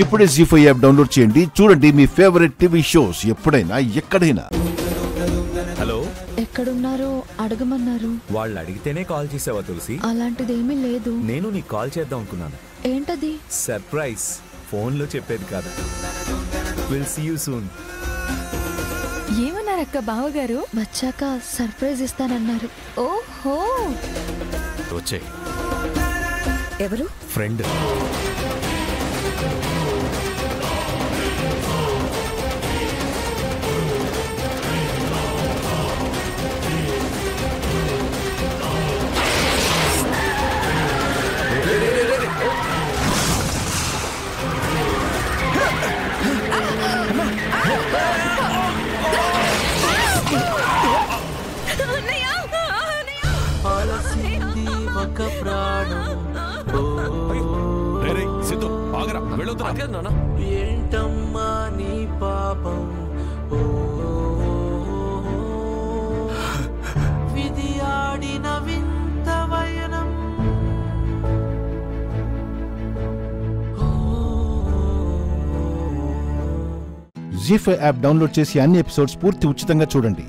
ఇప్పుడే జీ5 app download చేయండి. చూడండి మీ ఫేవరెట్ టీవీ షోస్ ఎప్పుడైనా ఎక్కడైనా. హలో, ఎక్కడున్నారో అడగమన్నారు. వాళ్ళు అడిగితేనే కాల్ చేసావా తులసి? అలాంటిదేమీ లేదు. నేను నీకు కాల్ చేద్దాం అనుకున్నాను. ఏంటది? సర్ప్రైజ్. ఫోన్లో చెప్పేది కాదు. Will see you soon. ఏమన్నారక్క బావగారు? వచ్చాక సర్ప్రైజ్ ఇస్తానన్నారు. ఓహో, వచ్చే ఎవరు? ఫ్రెండ్. ఏంటమ్మా నీ పాపం, విధి ఆడిన వింత వయనం. జీ5 యాప్ డౌన్లోడ్ చేసి అన్ని ఎపిసోడ్స్ పూర్తి ఉచితంగా చూడండి.